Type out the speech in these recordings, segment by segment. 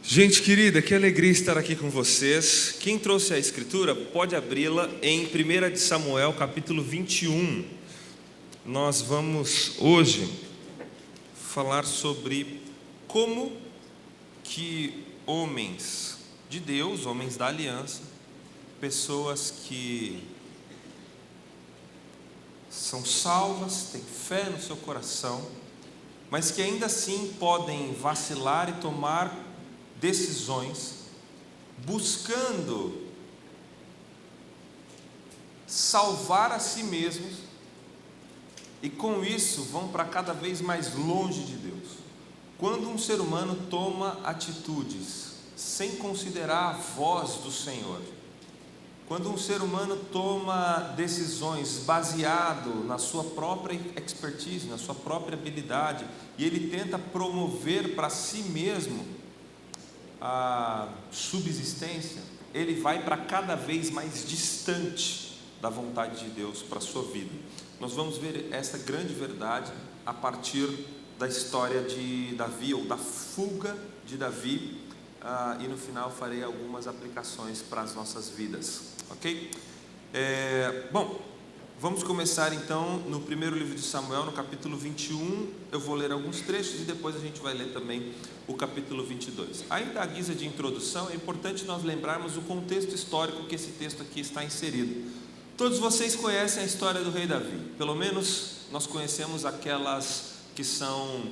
Gente querida, que alegria estar aqui com vocês. Quem trouxe a escritura pode abri-la em 1 de Samuel, capítulo 21. Nós vamos hoje falar sobre como que homens de Deus, homens da aliança, pessoas que são salvas, têm fé no seu coração, mas que ainda assim podem vacilar e tomar decisões buscando salvar a si mesmos, e com isso vão para cada vez mais longe de Deus. Quando um ser humano toma atitudes sem considerar a voz do Senhor, quando um ser humano toma decisões baseado na sua própria expertise, na sua própria habilidade, e ele tenta promover para si mesmo a subsistência, ele vai para cada vez mais distante da vontade de Deus para a sua vida. Nós vamos ver essa grande verdade a partir da história de Davi, ou da fuga de Davi, e no final farei algumas aplicações para as nossas vidas, ok? Vamos começar então no primeiro livro de Samuel, no capítulo 21. Eu vou ler alguns trechos e depois a gente vai ler também o capítulo 22. Ainda à guisa de introdução, é importante nós lembrarmos o contexto histórico que esse texto aqui está inserido. Todos vocês conhecem a história do rei Davi, pelo menos nós conhecemos aquelas que são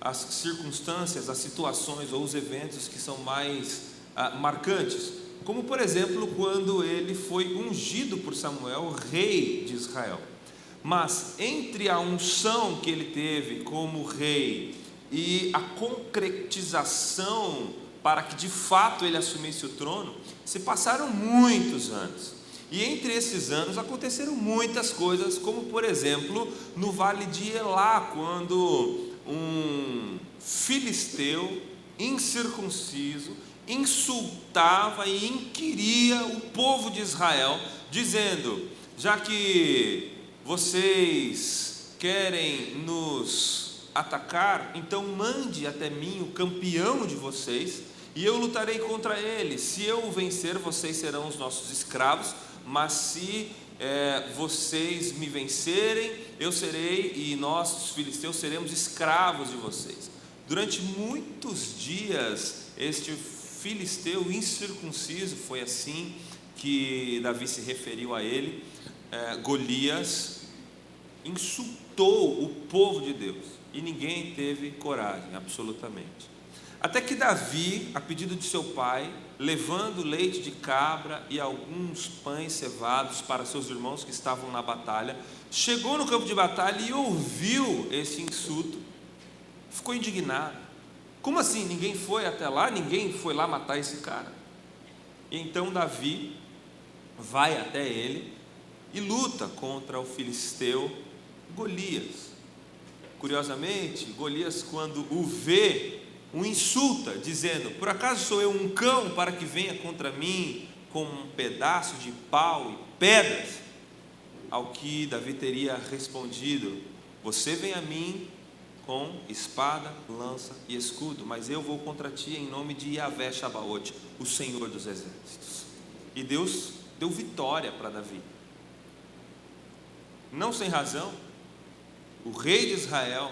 as circunstâncias, as situações ou os eventos que são mais marcantes, como por exemplo quando ele foi ungido por Samuel rei de Israel. Mas entre a unção que ele teve como rei e a concretização para que de fato ele assumisse o trono, se passaram muitos anos. E entre esses anos aconteceram muitas coisas, como por exemplo no vale de Elá, quando um filisteu incircunciso insultava e inquiria o povo de Israel, dizendo: já que vocês querem nos atacar, então mande até mim o campeão de vocês, e eu lutarei contra ele. Se eu o vencer, vocês serão os nossos escravos, mas se vocês me vencerem, eu serei, e nós, os filisteus, seremos escravos de vocês. Durante muitos dias, este filisteu incircunciso, foi assim que Davi se referiu a ele, Golias, insultou o povo de Deus, e ninguém teve coragem, absolutamente. Até que Davi, a pedido de seu pai, levando leite de cabra e alguns pães cevados para seus irmãos que estavam na batalha, chegou no campo de batalha e ouviu esse insulto, ficou indignado. Como assim? Ninguém foi até lá? Ninguém foi lá matar esse cara? E então Davi vai até ele e luta contra o filisteu Golias. Curiosamente, Golias, quando o vê, o insulta, dizendo: por acaso sou eu um cão para que venha contra mim com um pedaço de pau e pedras? Ao que Davi teria respondido: você vem a mim com espada, lança e escudo, mas eu vou contra ti em nome de Yahvé Shabaoth, o Senhor dos exércitos. E Deus deu vitória para Davi. Não sem razão, o rei de Israel,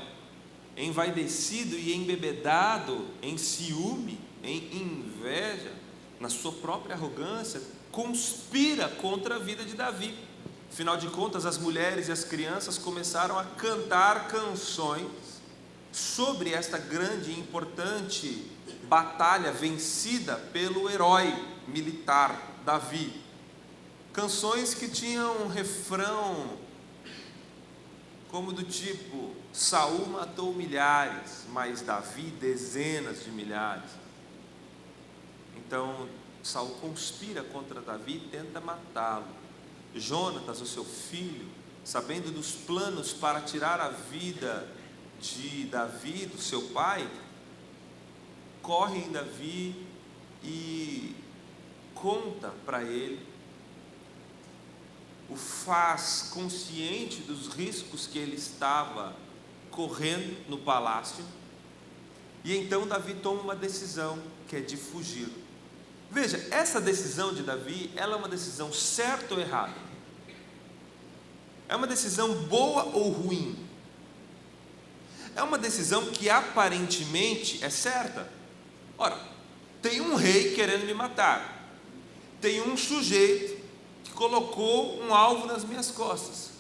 envaidecido e embebedado em ciúme, em inveja, na sua própria arrogância, conspira contra a vida de Davi. Afinal de contas, as mulheres e as crianças começaram a cantar canções sobre esta grande e importante batalha vencida pelo herói militar Davi. Canções que tinham um refrão como do tipo: Saul matou milhares, mas Davi dezenas de milhares. Então Saul conspira contra Davi e tenta matá-lo. Jonatas, o seu filho, sabendo dos planos para tirar a vida de Davi, do seu pai, corre em Davi e conta para ele, o faz consciente dos riscos que ele estava correndo no palácio, E então Davi toma uma decisão, que é de fugir. Veja, essa decisão de Davi, ela é uma decisão certa ou errada? É uma decisão boa ou ruim? É uma decisão que aparentemente é certa. Ora, tem um rei querendo me matar. Tem um sujeito que colocou um alvo nas minhas costas.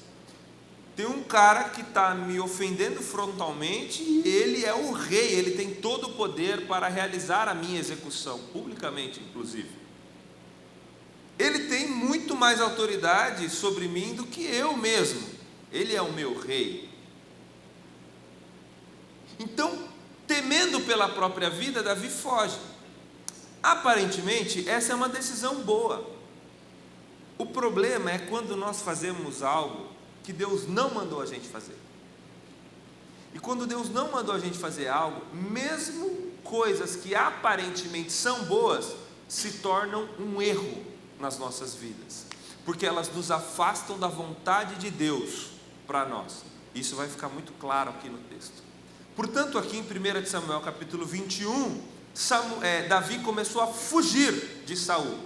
Tem um cara que está me ofendendo frontalmente e ele é o rei, ele tem todo o poder para realizar a minha execução, publicamente inclusive. Ele tem muito mais autoridade sobre mim do que eu mesmo. Ele é o meu rei. Então, temendo pela própria vida, Davi foge. Aparentemente, essa é uma decisão boa. O problema é quando nós fazemos algo que Deus não mandou a gente fazer. E quando Deus não mandou a gente fazer algo, mesmo coisas que aparentemente são boas, se tornam um erro nas nossas vidas, porque elas nos afastam da vontade de Deus para nós. Isso vai ficar muito claro aqui no texto. Portanto, aqui em 1 Samuel capítulo 21, Davi começou a fugir de Saul.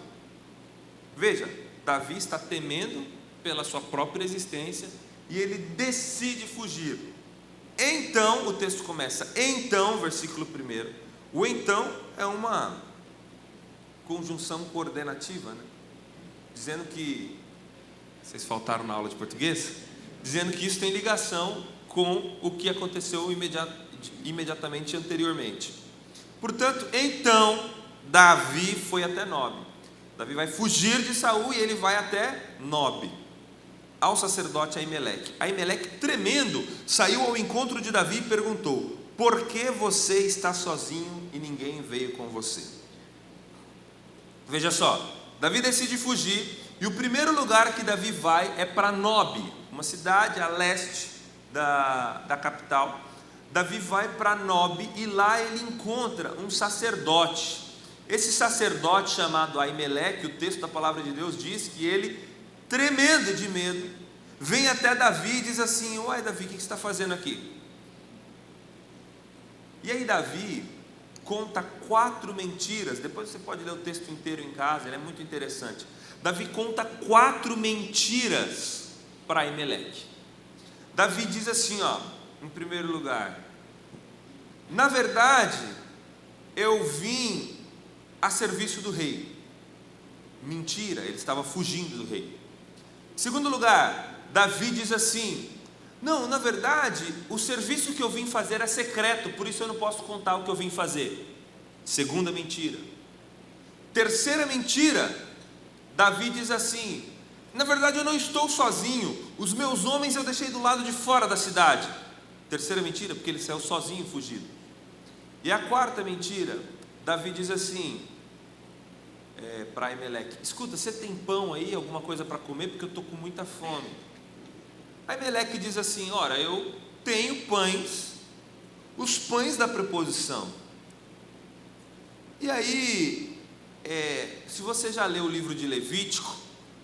Veja, Davi está temendo pela sua própria existência e ele decide fugir. Então, o texto começa, então, versículo 1. O então é uma conjunção coordenativa, né? Dizendo que, vocês faltaram na aula de português? Dizendo que isso tem ligação com o que aconteceu imediatamente anteriormente. Portanto, então, Davi foi até Nob. Davi vai fugir de Saul e ele vai até Nob, ao sacerdote Aimeleque. Aimeleque, tremendo, saiu ao encontro de Davi e perguntou: por que você está sozinho e ninguém veio com você? Veja só, Davi decide fugir e o primeiro lugar que Davi vai é para Nob, uma cidade a leste da capital. Davi vai para Nob e lá ele encontra um sacerdote. Esse sacerdote chamado Aimeleque, o texto da palavra de Deus diz que ele, tremendo de medo, vem até Davi e diz assim: uai Davi, o que você está fazendo aqui? E aí Davi conta 4 mentiras. Depois você pode ler o texto inteiro em casa, ele é muito interessante. Davi conta 4 mentiras para Aimeleque. Davi diz assim, em primeiro lugar: na verdade, eu vim a serviço do rei. Mentira, ele estava fugindo do rei. Segundo lugar, Davi diz assim: não, na verdade, o serviço que eu vim fazer é secreto, por isso eu não posso contar o que eu vim fazer. Segunda mentira. Terceira mentira, Davi diz assim: na verdade eu não estou sozinho, os meus homens eu deixei do lado de fora da cidade. Terceira mentira, porque ele saiu sozinho, fugido. E a quarta mentira, Davi diz assim para Aimeleque: escuta, você tem pão aí, alguma coisa para comer, porque eu estou com muita fome. Aimeleque diz assim: ora, eu tenho pães, os pães da preposição. E aí, se você já leu o livro de Levítico,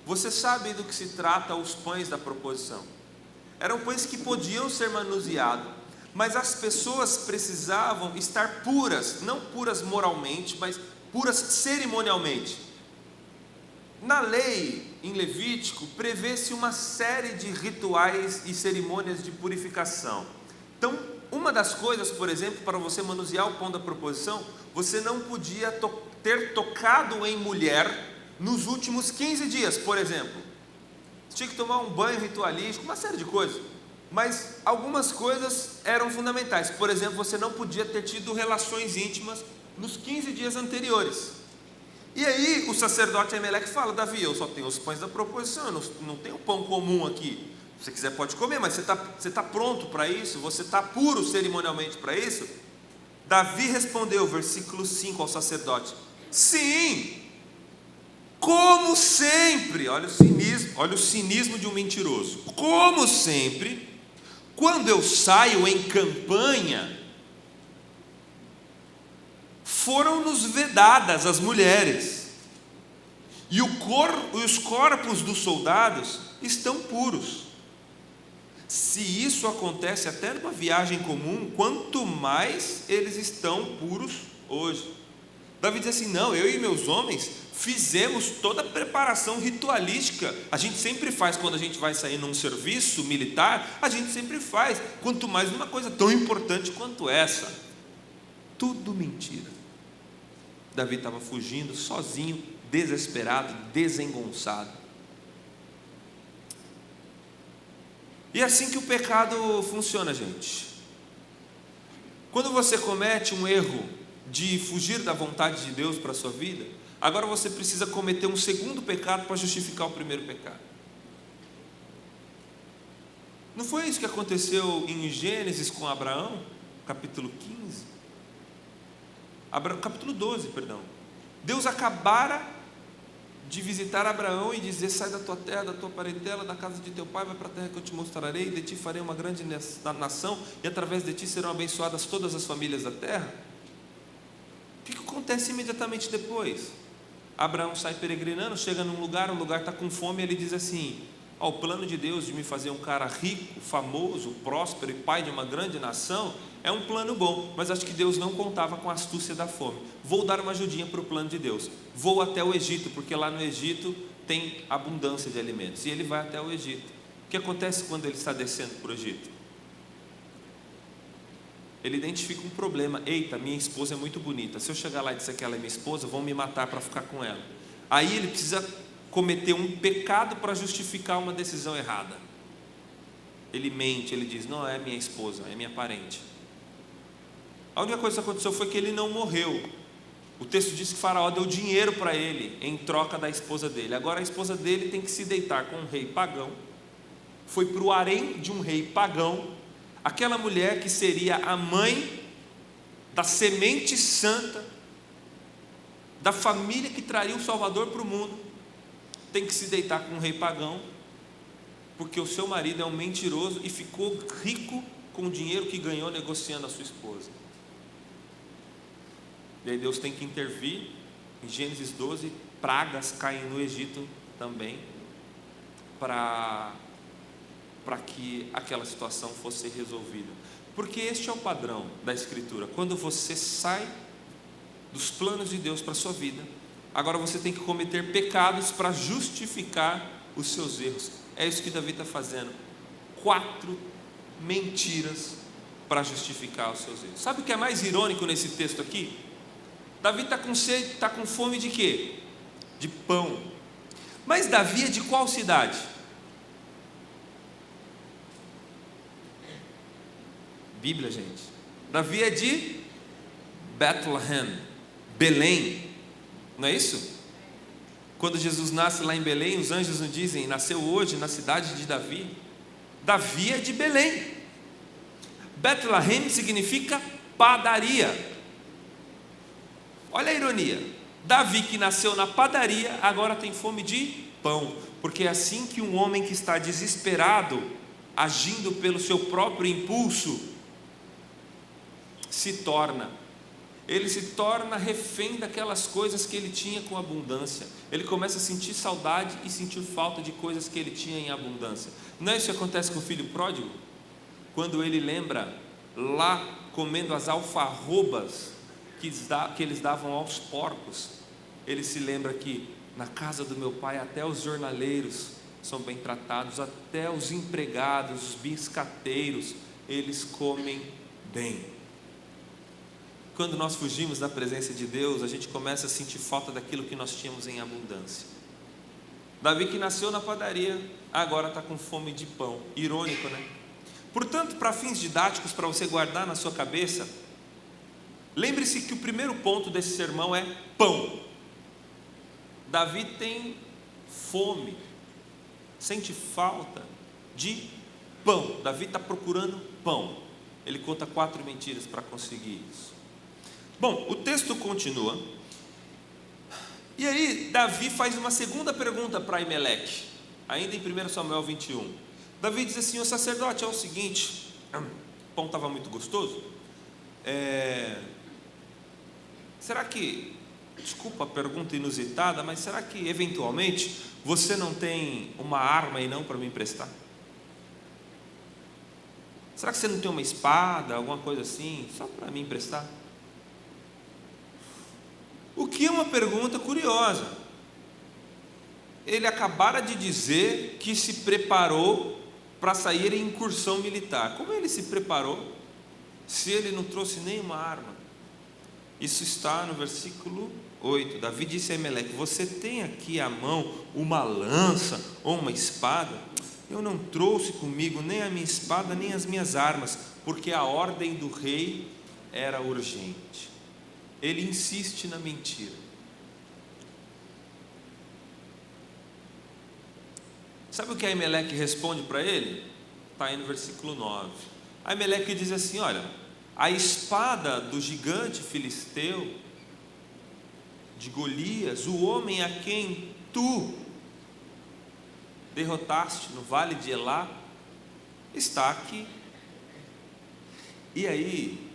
você sabe do que se trata os pães da proposição. Eram pães que podiam ser manuseados, mas as pessoas precisavam estar puras, não puras moralmente, mas puras cerimonialmente. Na lei, em Levítico, prevê-se uma série de rituais e cerimônias de purificação. Então, uma das coisas, por exemplo, para você manusear o pão da proposição, você não podia ter tocado em mulher nos últimos 15 dias, por exemplo. Você tinha que tomar um banho ritualístico, uma série de coisas. Mas algumas coisas eram fundamentais. Por exemplo, você não podia ter tido relações íntimas nos 15 dias anteriores. E aí o sacerdote Aimeleque fala: Davi, eu só tenho os pães da proposição, eu não tenho pão comum aqui. Se você quiser pode comer, mas você está pronto para isso? Você está puro cerimonialmente para isso? Davi respondeu, versículo 5, ao sacerdote: sim, como sempre. Olha o cinismo de um mentiroso. Como sempre, quando eu saio em campanha, foram-nos vedadas as mulheres, e os corpos dos soldados estão puros. Se isso acontece até numa viagem comum, quanto mais eles estão puros hoje. Davi diz assim: não, eu e meus homens fizemos toda a preparação ritualística. A gente sempre faz quando a gente vai sair num serviço militar, a gente sempre faz, quanto mais numa coisa tão importante quanto essa. Tudo mentira. Davi estava fugindo sozinho, desesperado, desengonçado. E é assim que o pecado funciona, gente. Quando você comete um erro de fugir da vontade de Deus para a sua vida, agora você precisa cometer um segundo pecado para justificar o primeiro pecado. Não foi isso que aconteceu em Gênesis com Abraão, capítulo 15? Capítulo 12, perdão. Deus acabara de visitar Abraão e dizer: sai da tua terra, da tua parentela, da casa de teu pai, vai para a terra que eu te mostrarei, de ti farei uma grande nação, e através de ti serão abençoadas todas as famílias da terra. O que acontece imediatamente depois? Abraão sai peregrinando, chega num lugar, o lugar está com fome, e ele diz assim: o plano de Deus de me fazer um cara rico, famoso, próspero e pai de uma grande nação é um plano bom, mas acho que Deus não contava com a astúcia da fome. Vou dar uma ajudinha para o plano de Deus. Vou até o Egito, porque lá no Egito tem abundância de alimentos. E ele vai até o Egito. O que acontece quando ele está descendo para o Egito? Ele identifica um problema. Eita, minha esposa é muito bonita. Se eu chegar lá e disser que ela é minha esposa, vão me matar para ficar com ela. Aí ele precisa cometer um pecado para justificar uma decisão errada. Ele mente, ele diz: não é minha esposa, é minha parente. A única coisa que aconteceu foi que ele não morreu. O texto diz que Faraó deu dinheiro para ele em troca da esposa dele. Agora a esposa dele tem que se deitar com um rei pagão. Foi para o harém de um rei pagão. Aquela mulher que seria a mãe da semente santa, da família que traria o Salvador para o mundo, tem que se deitar com um rei pagão, porque o seu marido é um mentiroso e ficou rico com o dinheiro que ganhou negociando a sua esposa. E aí Deus tem que intervir. Em Gênesis 12, pragas caem no Egito também, para que aquela situação fosse resolvida. Porque este é o padrão da Escritura. Quando você sai dos planos de Deus para a sua vida, agora você tem que cometer pecados para justificar os seus erros. É isso que Davi está fazendo. 4 mentiras para justificar os seus erros. Sabe o que é mais irônico nesse texto aqui? Davi está com sede, está com fome de quê? De pão. Mas Davi é de qual cidade? Bíblia, gente. Davi é de Bethlehem, Belém. Não é isso? Quando Jesus nasce lá em Belém, os anjos nos dizem: nasceu hoje na cidade de Davi. Davi é de Belém. Bethlehem significa padaria. Olha a ironia. Davi, que nasceu na padaria, agora tem fome de pão, porque é assim que um homem que está desesperado, agindo pelo seu próprio impulso, se torna. Ele se torna refém daquelas coisas que ele tinha com abundância. Ele começa a sentir saudade e sentir falta de coisas que ele tinha em abundância. Não é isso que acontece com o filho pródigo? Quando ele lembra lá comendo as alfarrobas que eles davam aos porcos, ele se lembra que na casa do meu pai até os jornaleiros são bem tratados, até os empregados, os biscateiros, eles comem bem. Quando nós fugimos da presença de Deus, a gente começa a sentir falta daquilo que nós tínhamos em abundância. Davi, que nasceu na padaria, agora está com fome de pão. Irônico, né? Portanto, para fins didáticos, para você guardar na sua cabeça, lembre-se que o primeiro ponto desse sermão é pão. Davi tem fome, sente falta de pão. Davi está procurando pão. Ele conta 4 mentiras para conseguir isso. Bom, o texto continua. E aí Davi faz uma segunda pergunta para Aimeleque, ainda em 1 Samuel 21. Davi diz assim: o sacerdote, é o seguinte, o pão estava muito gostoso, será que, desculpa a pergunta inusitada, mas será que eventualmente você não tem uma arma e não para me emprestar? Será que você não tem uma espada, alguma coisa assim, só para me emprestar? O que é uma pergunta curiosa. Ele acabara de dizer que se preparou para sair em incursão militar. Como ele se preparou se ele não trouxe nenhuma arma? Isso está no versículo 8. Davi disse a Eimeleque: você tem aqui à mão uma lança ou uma espada? Eu não trouxe comigo nem a minha espada nem as minhas armas, porque a ordem do rei era urgente. Ele insiste na mentira. Sabe o que a Eimeleque responde para ele? Está aí no versículo 9. A Eimeleque diz assim: olha, a espada do gigante filisteu, de Golias, o homem a quem tu derrotaste no vale de Elá, está aqui. E aí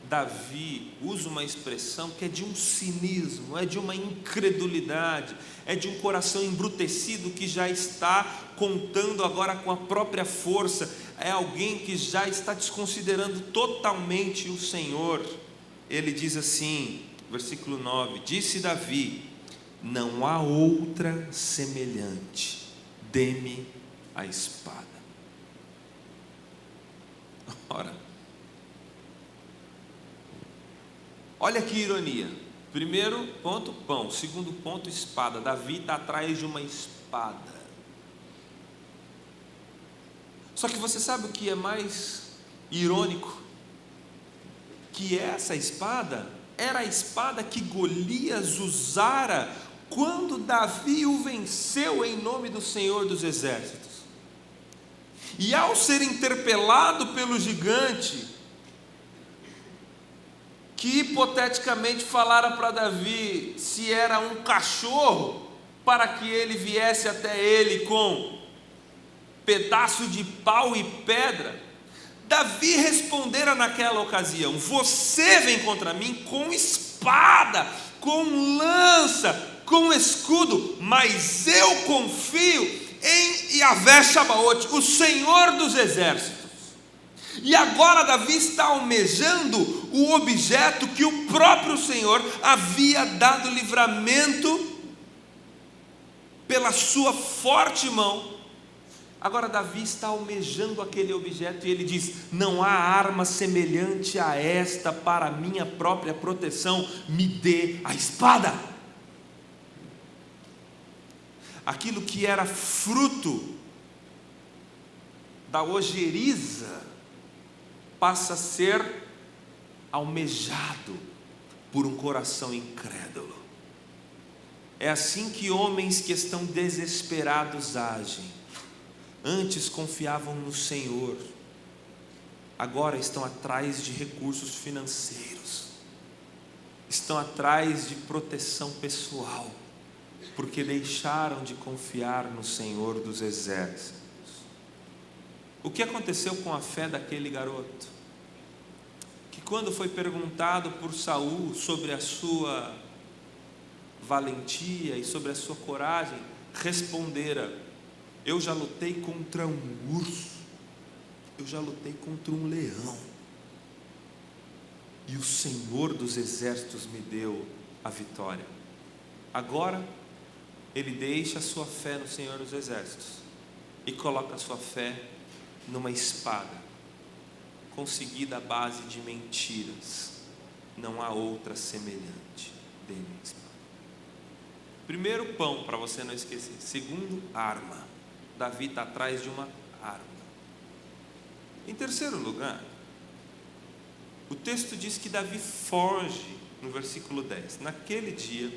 Davi usa uma expressão que é de um cinismo, é de uma incredulidade, é de um coração embrutecido que já está contando agora com a própria força, é alguém que já está desconsiderando totalmente o Senhor. Ele diz assim, versículo 9: disse Davi: não há outra semelhante, dê-me a espada. Ora, olha que ironia. Primeiro ponto, pão. Segundo ponto, espada. Davi está atrás de uma espada. Só que você sabe o que é mais irônico? Que essa espada era a espada que Golias usara quando Davi o venceu em nome do Senhor dos Exércitos. E ao ser interpelado pelo gigante, que hipoteticamente falara para Davi se era um cachorro, para que ele viesse até ele com pedaço de pau e pedra, Davi respondera naquela ocasião: você vem contra mim com espada, com lança, com escudo, mas eu confio em Yahvé Shabaoth, o Senhor dos Exércitos. E agora Davi está almejando o objeto que o próprio Senhor havia dado livramento pela sua forte mão. Agora Davi está almejando aquele objeto e ele diz: não há arma semelhante a esta para a minha própria proteção, me dê a espada. Aquilo que era fruto da ojeriza passa a ser almejado por um coração incrédulo. É assim que homens que estão desesperados agem. Antes confiavam no Senhor, agora estão atrás de recursos financeiros, estão atrás de proteção pessoal, porque deixaram de confiar no Senhor dos Exércitos. O que aconteceu com a fé daquele garoto? Que quando foi perguntado por Saul sobre a sua valentia e sobre a sua coragem, respondera: eu já lutei contra um urso, eu já lutei contra um leão, e o Senhor dos Exércitos me deu a vitória. Agora ele deixa a sua fé no Senhor dos Exércitos e coloca a sua fé numa espada conseguida à base de mentiras. Não há outra semelhante. Dê-me a espada. Primeiro, pão, para você não esquecer. Segundo, arma. Davi está atrás de uma arma. Em terceiro lugar, o texto diz que Davi foge, no versículo 10. Naquele dia,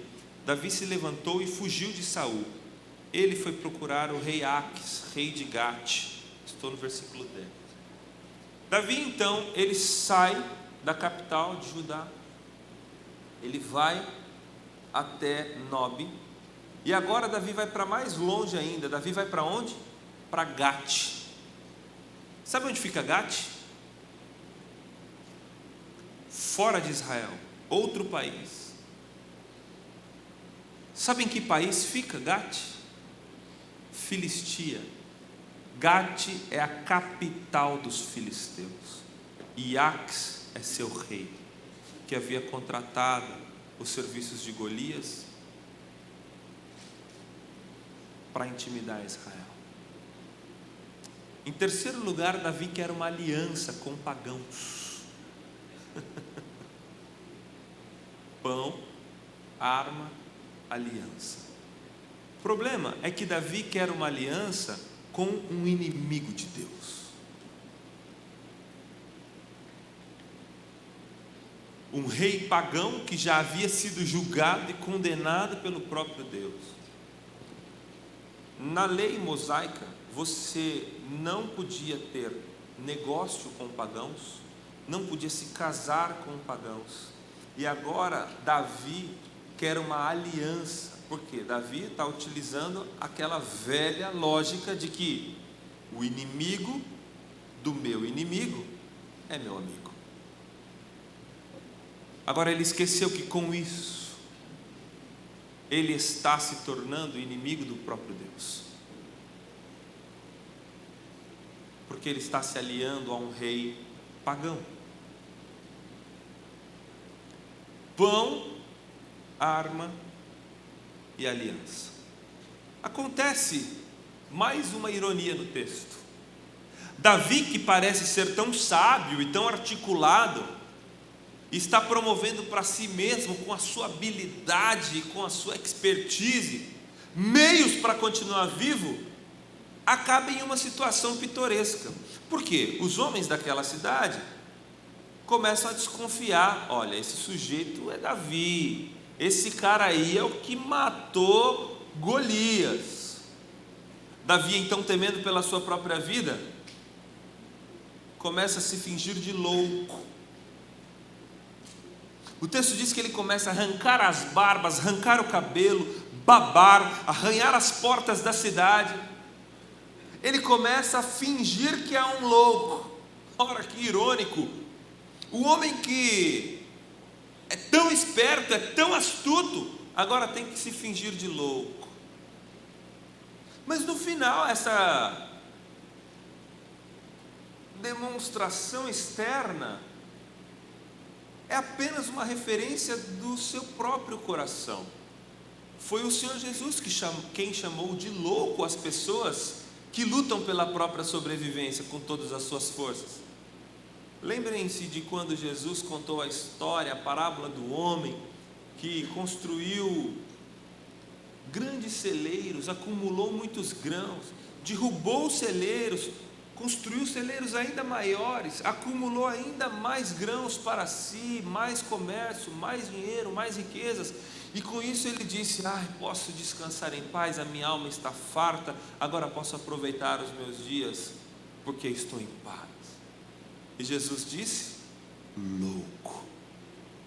Davi se levantou e fugiu de Saul. Ele foi procurar o rei Aques, rei de Gate. Estou no versículo 10. Davi então, ele sai da capital de Judá, ele vai até Nob, e agora Davi vai para mais longe ainda. Davi vai para onde? Para Gate. Sabe onde fica Gate? Fora de Israel, outro país. Sabe em que país fica Gate? Filistia. Gate é a capital dos filisteus, e Iax é seu rei, que havia contratado os serviços de Golias para intimidar Israel. Em terceiro lugar, Davi quer uma aliança com pagãos. Pão, arma, aliança. O problema é que Davi quer uma aliança com um inimigo de Deus. Um rei pagão que já havia sido julgado e condenado pelo próprio Deus. Na lei mosaica, você não podia ter negócio com pagãos, não podia se casar com pagãos. E agora Davi quer uma aliança. Por quê? Davi está utilizando aquela velha lógica de que o inimigo do meu inimigo é meu amigo. Agora ele esqueceu que com isso ele está se tornando inimigo do próprio Deus, porque ele está se aliando a um rei pagão. Pão, arma e aliança. Acontece mais uma ironia no texto. Davi, que parece ser tão sábio e tão articulado, está promovendo para si mesmo, com a sua habilidade, com a sua expertise, meios para continuar vivo, acaba em uma situação pitoresca. Por quê? Os homens daquela cidade começam a desconfiar: olha, esse sujeito é Davi, esse cara aí é o que matou Golias. Davi, então, temendo pela sua própria vida, começa a se fingir de louco. O texto diz que ele começa a arrancar as barbas, arrancar o cabelo, babar, arranhar as portas da cidade. Ele começa a fingir que é um louco. Ora, que irônico! O homem que é tão esperto, é tão astuto, agora tem que se fingir de louco. Mas no final, essa demonstração externa é apenas uma referência do seu próprio coração. Foi o Senhor Jesus quem chamou de louco as pessoas que lutam pela própria sobrevivência com todas as suas forças. Lembrem-se de quando Jesus contou a história, a parábola do homem que construiu grandes celeiros, acumulou muitos grãos, derrubou os celeiros, construiu celeiros ainda maiores, acumulou ainda mais grãos para si, mais comércio, mais dinheiro, mais riquezas, e com isso ele disse: posso descansar em paz, a minha alma está farta, agora posso aproveitar os meus dias, porque estou em paz. E Jesus disse: louco,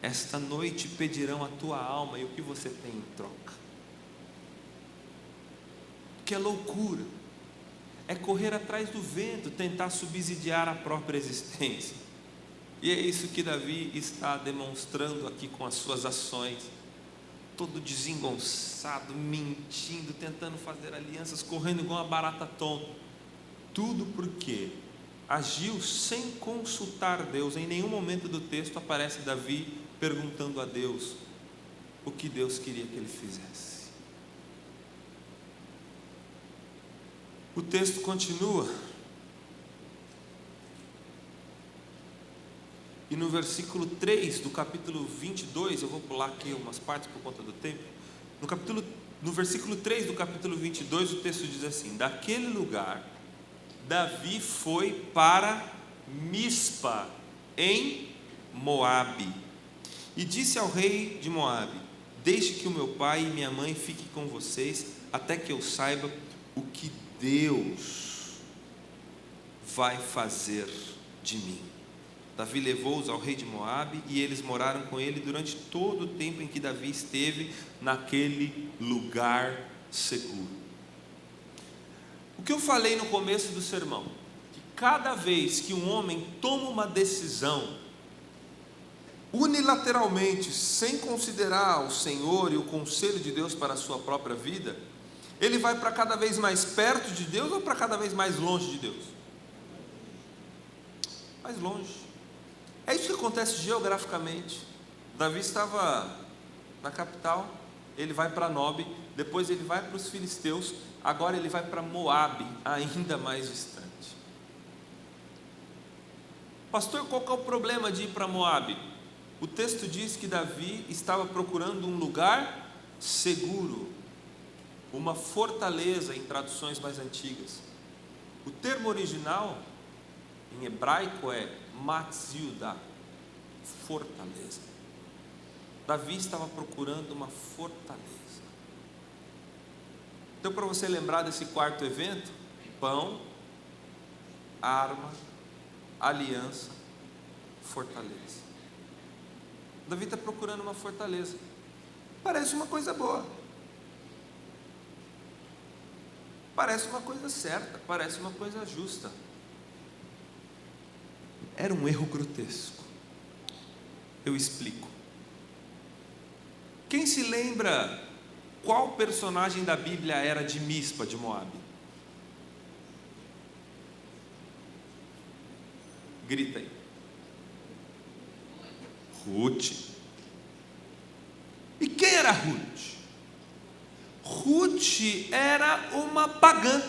esta noite pedirão a tua alma, e o que você tem em troca? Que é loucura, é correr atrás do vento, tentar subsidiar a própria existência. E é isso que Davi está demonstrando aqui com as suas ações, todo desengonçado, mentindo, tentando fazer alianças, correndo igual uma barata tonta. Tudo porque agiu sem consultar Deus. Em nenhum momento do texto aparece Davi perguntando a Deus o que Deus queria que ele fizesse. O texto continua, e no versículo 3 do capítulo 22, eu vou pular aqui umas partes por conta do tempo. No versículo 3 do capítulo 22, o texto diz assim: daquele lugar, Davi foi para Mispa, em Moabe, e disse ao rei de Moabe: deixe que o meu pai e minha mãe fiquem com vocês, até que eu saiba o que Deus vai fazer de mim. Davi levou-os ao rei de Moabe, e eles moraram com ele durante todo o tempo em que Davi esteve naquele lugar seguro. O que eu falei no começo do sermão, que cada vez que um homem toma uma decisão unilateralmente, sem considerar o Senhor e o conselho de Deus para a sua própria vida, Ele vai para cada vez mais perto de Deus ou para cada vez mais longe de Deus? Mais longe. É isso que acontece geograficamente. Davi estava na capital, ele vai para Nob, depois ele vai para os filisteus, agora ele vai para Moabe, ainda mais distante. Pastor, qual que é o problema de ir para Moabe? O texto diz que Davi estava procurando um lugar seguro, uma fortaleza em traduções mais antigas. O termo original em hebraico é Matzilda, fortaleza. Davi estava procurando uma fortaleza. Então, para você lembrar desse quarto evento: pão, arma, aliança, fortaleza. Davi está procurando uma fortaleza. Parece uma coisa boa, parece uma coisa certa, parece uma coisa justa. Era um erro grotesco. Eu explico. Quem se lembra qual personagem da Bíblia era de Mispa, de Moabe? Grita aí. Ruth. E quem era Ruth? Ruth era uma pagã.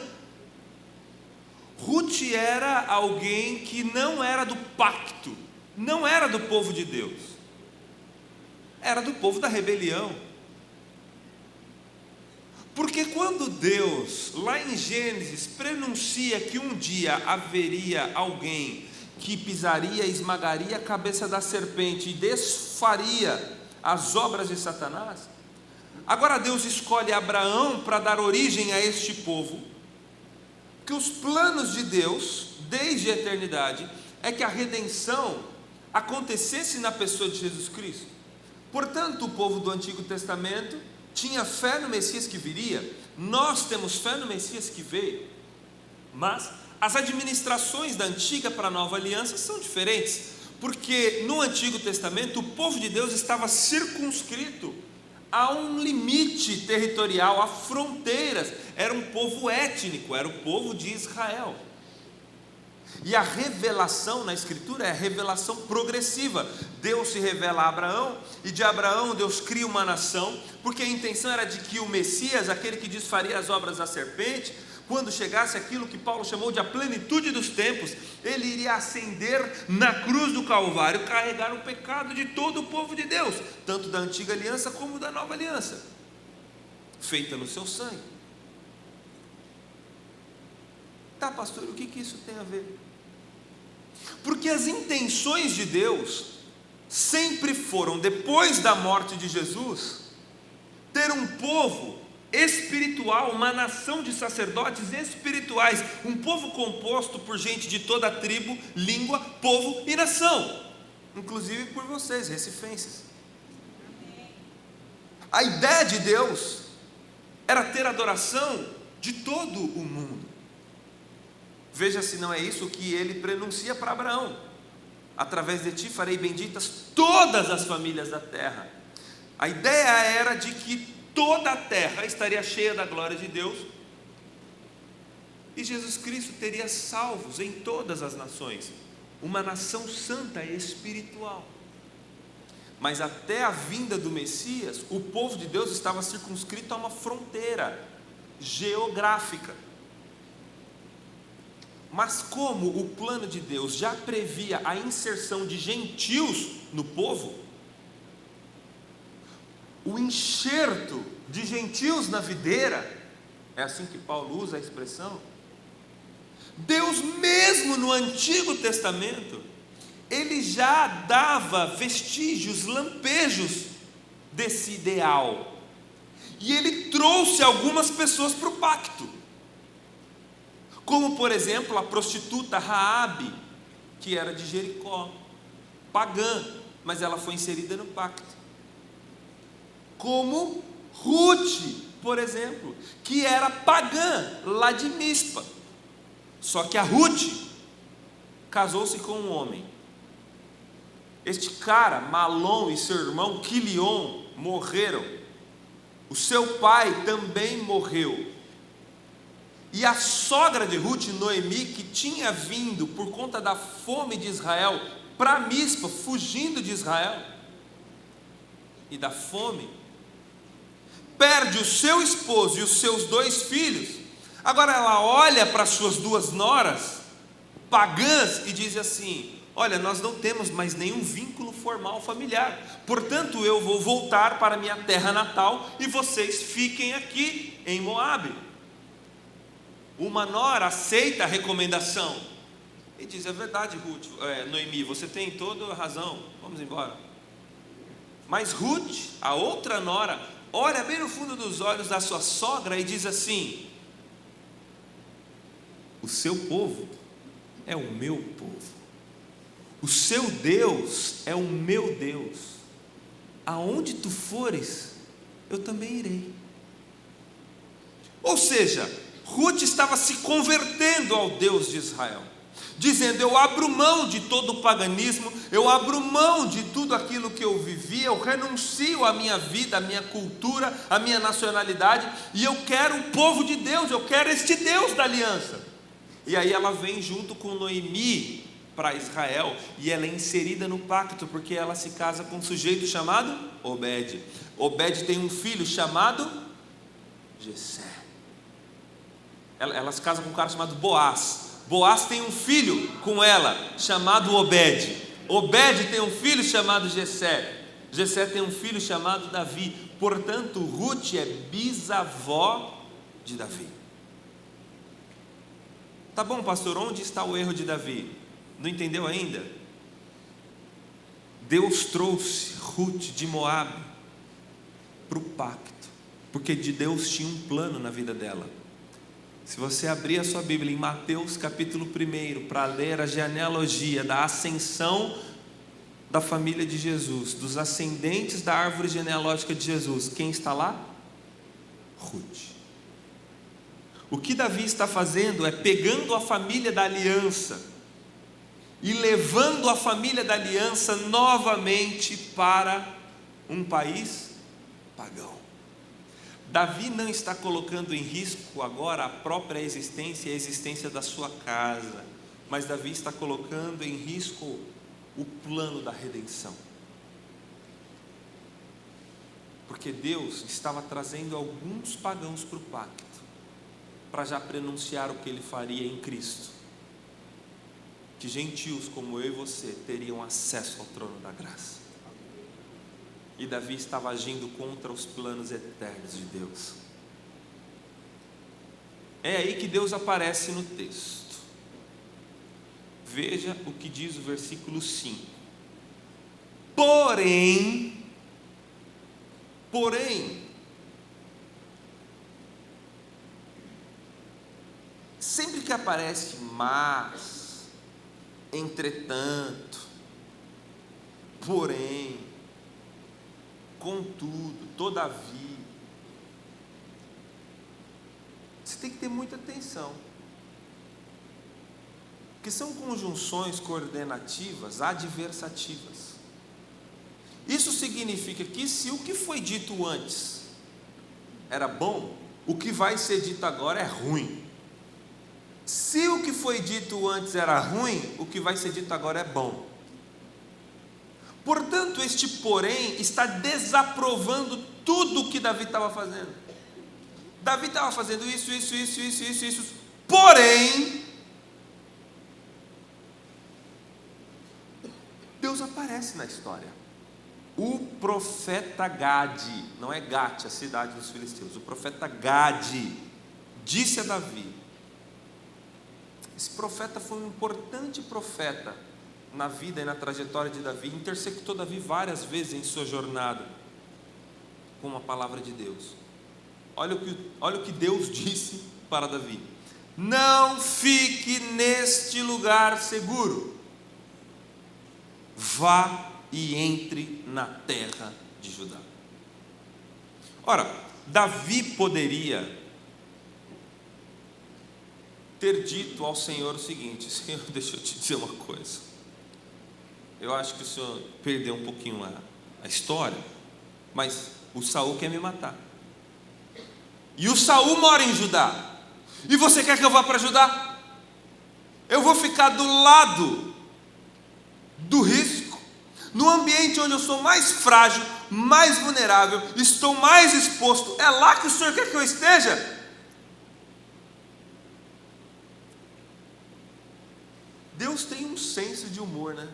Ruth era alguém que não era do pacto, não era do povo de Deus, era do povo da rebelião. Porque quando Deus, lá em Gênesis, prenuncia que um dia haveria alguém que pisaria e esmagaria a cabeça da serpente e desfaria as obras de Satanás, agora Deus escolhe Abraão para dar origem a este povo, que os planos de Deus, desde a eternidade, é que a redenção acontecesse na pessoa de Jesus Cristo. Portanto, o povo do Antigo Testamento tinha fé no Messias que viria, nós temos fé no Messias que veio, mas as administrações da antiga para a nova aliança são diferentes, porque no Antigo Testamento o povo de Deus estava circunscrito a um limite territorial, a fronteiras, era um povo étnico, era o povo de Israel. E a revelação na Escritura é a revelação progressiva. Deus se revela a Abraão, e de Abraão Deus cria uma nação, porque a intenção era de que o Messias, aquele que desfaria as obras da serpente, quando chegasse aquilo que Paulo chamou de a plenitude dos tempos, ele iria ascender na cruz do Calvário, carregar o pecado de todo o povo de Deus, tanto da antiga aliança como da nova aliança, feita no seu sangue. Tá, pastor, o que isso tem a ver? Porque as intenções de Deus sempre foram, depois da morte de Jesus, ter um povo espiritual, uma nação de sacerdotes espirituais, um povo composto por gente de toda tribo, língua, povo e nação, inclusive por vocês, recifenses. A ideia de Deus era ter adoração de todo o mundo. Veja se não é isso que ele prenuncia para Abraão: através de ti farei benditas todas as famílias da terra. A ideia era de que toda a terra estaria cheia da glória de Deus, e Jesus Cristo teria salvos em todas as nações, uma nação santa e espiritual. Mas até a vinda do Messias, o povo de Deus estava circunscrito a uma fronteira geográfica. Mas como o plano de Deus já previa a inserção de gentios no povo, o enxerto de gentios na videira, é assim que Paulo usa a expressão, Deus mesmo no Antigo Testamento, ele já dava vestígios, lampejos desse ideal, e ele trouxe algumas pessoas para o pacto, como por exemplo a prostituta Raabe, que era de Jericó, pagã, mas ela foi inserida no pacto. Como Ruth, por exemplo, que era pagã lá de Mispa, só que a Ruth casou-se com um homem. Este cara, Malom, e seu irmão Quilion morreram. O seu pai também morreu. E a sogra de Ruth, Noemi, que tinha vindo por conta da fome de Israel para Mispa, fugindo de Israel e da fome, perde o seu esposo e os seus 2 filhos. Agora ela olha para as suas 2 noras pagãs e diz assim: olha, nós não temos mais nenhum vínculo formal familiar, portanto eu vou voltar para minha terra natal e vocês fiquem aqui em Moabe. Uma nora aceita a recomendação e diz: é verdade, Noemi, você tem toda a razão, vamos embora. Mas Ruth, a outra nora, olha bem no fundo dos olhos da sua sogra e diz assim: o seu povo é o meu povo, o seu Deus é o meu Deus, aonde tu fores, eu também irei. Ou seja, Ruth estava se convertendo ao Deus de Israel, dizendo: eu abro mão de todo o paganismo, eu abro mão de tudo aquilo que eu vivia, eu renuncio à minha vida, à minha cultura, à minha nacionalidade, e eu quero o povo de Deus, eu quero este Deus da aliança. E aí ela vem junto com Noemi para Israel, e ela é inserida no pacto, porque ela se casa com um sujeito chamado Obed. Obed tem um filho chamado Jessé. Ela se casa com um cara chamado Boaz. Boaz tem um filho com ela chamado Obed. Obed tem um filho chamado Jessé. Jessé tem um filho chamado Davi. Portanto, Ruth é bisavó de Davi. Tá bom, pastor, onde está o erro de Davi? Não entendeu ainda? Deus trouxe Ruth de Moabe para o pacto, porque de Deus tinha um plano na vida dela. Se você abrir a sua Bíblia em Mateus capítulo 1, para ler a genealogia da ascensão da família de Jesus, dos ascendentes da árvore genealógica de Jesus, quem está lá? Ruth. O que Davi está fazendo é pegando a família da aliança e levando a família da aliança novamente para um país pagão. Davi não está colocando em risco agora a própria existência e a existência da sua casa, mas Davi está colocando em risco o plano da redenção, porque Deus estava trazendo alguns pagãos para o pacto, para já prenunciar o que ele faria em Cristo, que gentios como eu e você teriam acesso ao trono da graça. E Davi estava agindo contra os planos eternos de Deus. É aí que Deus aparece no texto. Veja o que diz o versículo 5. Porém, sempre que aparece mas, entretanto, porém, contudo, todavia, você tem que ter muita atenção, porque são conjunções coordenativas adversativas. Isso significa que se o que foi dito antes era bom, o que vai ser dito agora é ruim. Se o que foi dito antes era ruim, o que vai ser dito agora é bom. Portanto, este porém está desaprovando tudo o que Davi estava fazendo. Davi estava fazendo isso. Porém, Deus aparece na história. O profeta Gade, não é Gate, a cidade dos filisteus, o profeta Gade disse a Davi. Esse profeta foi um importante profeta na vida e na trajetória de Davi, intersectou Davi várias vezes em sua jornada com a palavra de Deus. Olha o que Deus disse para Davi: não fique neste lugar seguro, vá e entre na terra de Judá. Ora, Davi poderia ter dito ao Senhor o seguinte: Senhor, deixa eu te dizer uma coisa, eu acho que o Senhor perdeu um pouquinho a história, mas o Saul quer me matar, e o Saul mora em Judá, E você quer que eu vá para ajudar? Eu vou ficar do lado do risco, no ambiente onde eu sou mais frágil, mais vulnerável, estou mais exposto. É lá que o Senhor quer que eu esteja? Deus tem um senso de humor, né?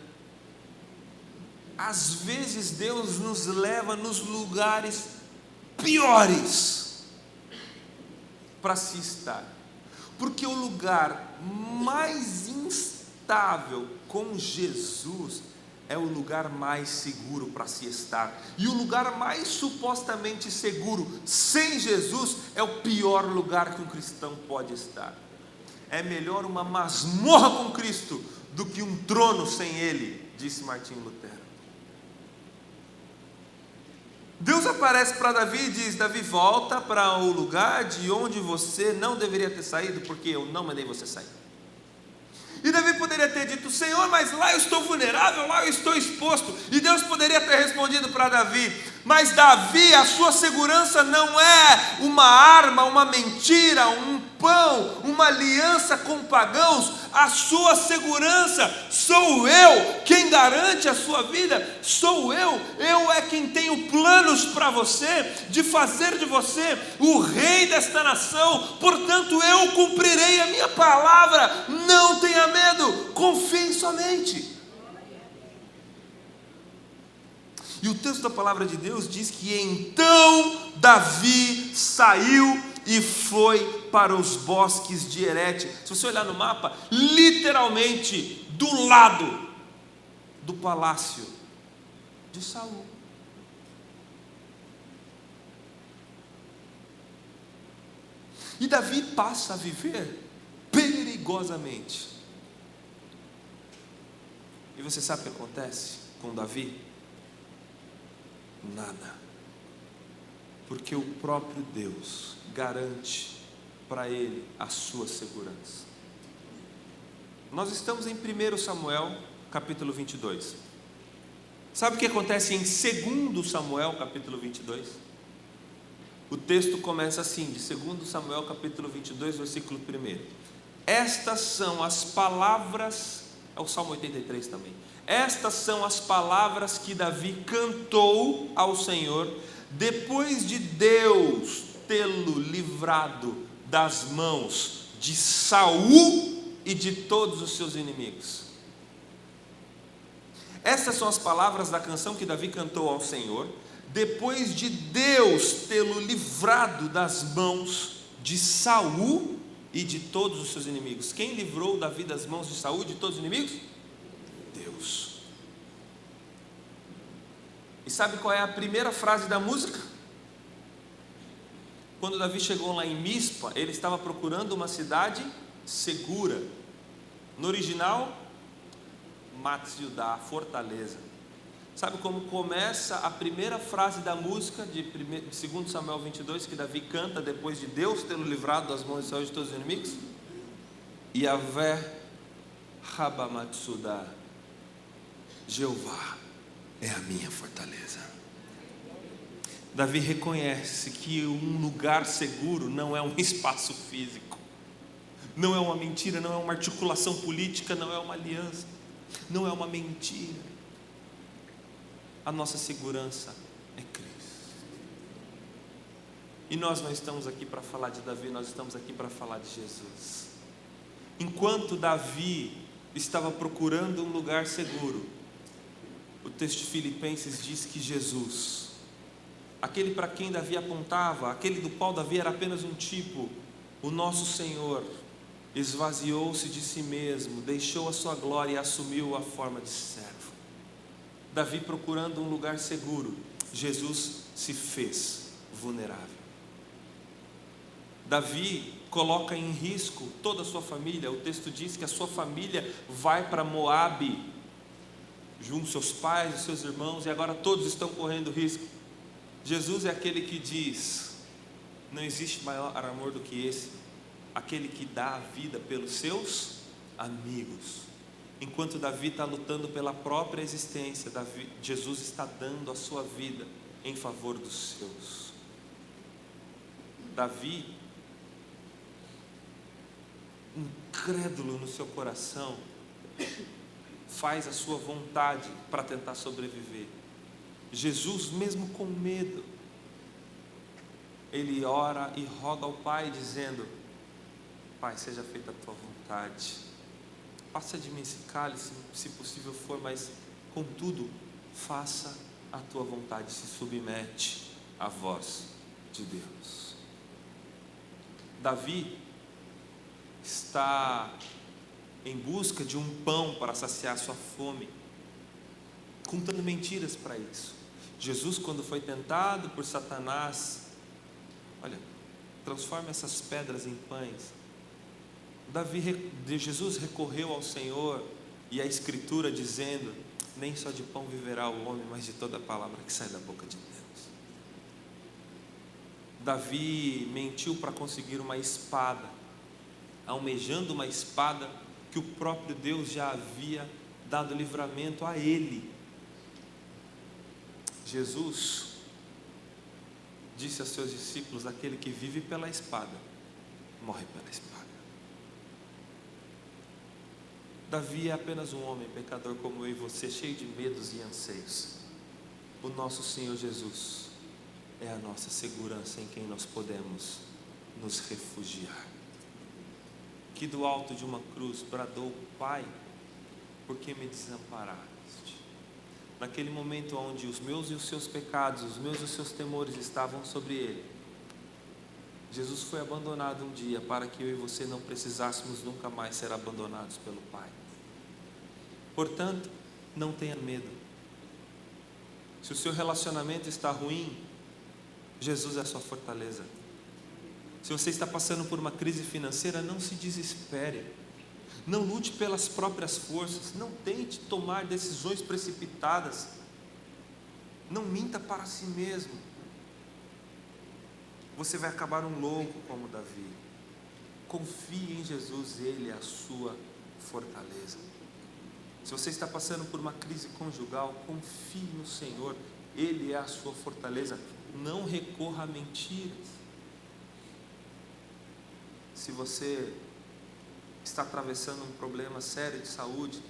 Às vezes Deus nos leva nos lugares piores para se estar, porque o lugar mais instável com Jesus é o lugar mais seguro para se estar, e o lugar mais supostamente seguro sem Jesus é o pior lugar que um cristão pode estar. É melhor uma masmorra com Cristo do que um trono sem Ele, disse Martinho Lutero. Deus aparece para Davi e diz: Davi, volta para o lugar de onde você não deveria ter saído, porque eu não mandei você sair. E Davi poderia ter dito: Senhor, mas lá eu estou vulnerável, lá eu estou exposto. E Deus poderia ter respondido para Davi: mas Davi, a sua segurança não é uma arma, uma mentira, um pão, uma aliança com pagãos. A sua segurança sou eu. Quem garante a sua vida sou eu. Eu é quem tenho planos para você, de fazer de você o rei desta nação. Portanto eu cumprirei a minha palavra. Não tenha medo, confie somente. E o texto da palavra de Deus diz que então Davi saiu e foi para os bosques de Herete. Se você olhar no mapa, literalmente do lado do palácio de Saul. E Davi passa a viver perigosamente. E você sabe o que acontece com Davi? Nada, porque o próprio Deus garante para ele a sua segurança. Nós estamos em 1 Samuel capítulo 22. Sabe o que acontece em 2 Samuel capítulo 22? O texto começa assim, de 2 Samuel capítulo 22, versículo 1. Estas são as palavras, é o Salmo 83 também. Estas são as palavras que Davi cantou ao Senhor, depois de Deus tê-lo livrado das mãos de Saul e de todos os seus inimigos. Essas são as palavras da canção que Davi cantou ao Senhor, depois de Deus tê-lo livrado das mãos de Saul e de todos os seus inimigos. Quem livrou Davi das mãos de Saul e de todos os inimigos? Deus. E sabe qual é a primeira frase da música? Quando Davi chegou lá em Mispa, ele estava procurando uma cidade segura. No original, Matsudá, fortaleza. Sabe como começa a primeira frase da música de 2 Samuel 22, que Davi canta depois de Deus tê-lo livrado das mãos de Saul e de todos os inimigos? Yavé Rabamatsudá, Jeová é a minha fortaleza. Davi reconhece que um lugar seguro não é um espaço físico, não é uma mentira, não é uma articulação política, não é uma aliança, não é uma mentira. A nossa segurança é Cristo. E nós não estamos aqui para falar de Davi, nós estamos aqui para falar de Jesus. Enquanto Davi estava procurando um lugar seguro, o texto de Filipenses diz que Jesus, aquele para quem Davi apontava, aquele do qual Davi era apenas um tipo, o nosso Senhor, esvaziou-se de si mesmo, deixou a sua glória e assumiu a forma de servo. Davi procurando um lugar seguro, Jesus se fez vulnerável. Davi coloca em risco toda a sua família. O texto diz que a sua família vai para Moabe, junto seus pais, os seus irmãos, e agora todos estão correndo risco. Jesus é aquele que diz: não existe maior amor do que esse, aquele que dá a vida pelos seus amigos. Enquanto Davi está lutando pela própria existência, Jesus está dando a sua vida em favor dos seus. Davi incrédulo no seu coração, faz a sua vontade para tentar sobreviver. Jesus, mesmo com medo, ele ora e roga ao Pai, dizendo: Pai, seja feita a tua vontade, passa de mim esse cálice, se possível for, mas contudo, faça a tua vontade. Se submete à voz de Deus. Davi está em busca de um pão para saciar sua fome, contando mentiras para isso. Jesus, quando foi tentado por Satanás, olha, transforma essas pedras em pães. Jesus recorreu ao Senhor e à Escritura dizendo: nem só de pão viverá o homem, mas de toda a palavra que sai da boca de Deus. Davi mentiu para conseguir uma espada, almejando uma espada que o próprio Deus já havia dado livramento a ele. Jesus disse a seus discípulos: aquele que vive pela espada, morre pela espada. Davi é apenas um homem pecador como eu e você, cheio de medos e anseios. O nosso Senhor Jesus é a nossa segurança, em quem nós podemos nos refugiar. Que do alto de uma cruz bradou: Pai, por que me desamparaste? Naquele momento onde os meus e os seus pecados, os meus e os seus temores estavam sobre ele, Jesus foi abandonado um dia para que eu e você não precisássemos nunca mais ser abandonados pelo Pai. Portanto, não tenha medo. Se o seu relacionamento está ruim, Jesus é a sua fortaleza. Se você está passando por uma crise financeira, não se desespere. Não lute pelas próprias forças. Não tente tomar decisões precipitadas. Não minta para si mesmo. Você vai acabar um louco como Davi. Confie em Jesus, Ele é a sua fortaleza. Se você está passando por uma crise conjugal, confie no Senhor, Ele é a sua fortaleza. Não recorra a mentiras. Se você está atravessando um problema sério de saúde,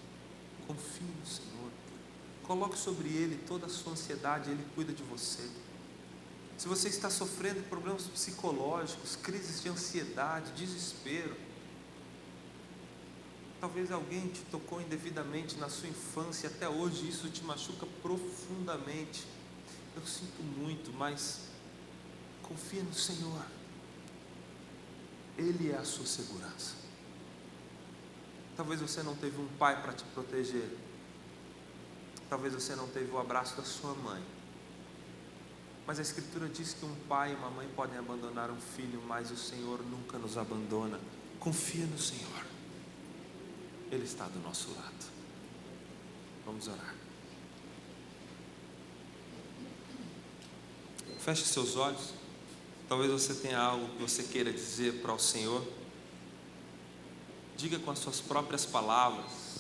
confie no Senhor. Coloque sobre Ele toda a sua ansiedade, Ele cuida de você. Se você está sofrendo problemas psicológicos, crises de ansiedade, desespero, talvez alguém te tocou indevidamente na sua infância, até hoje isso te machuca profundamente. Eu sinto muito, mas confia no Senhor. Ele é a sua segurança. Talvez você não teve um pai para te proteger. Talvez você não teve o abraço da sua mãe. Mas a Escritura diz que um pai e uma mãe podem abandonar um filho, mas o Senhor nunca nos abandona. Confia no Senhor. Ele está do nosso lado. Vamos orar. Feche seus olhos. Talvez você tenha algo que você queira dizer para o Senhor. Diga com as suas próprias palavras.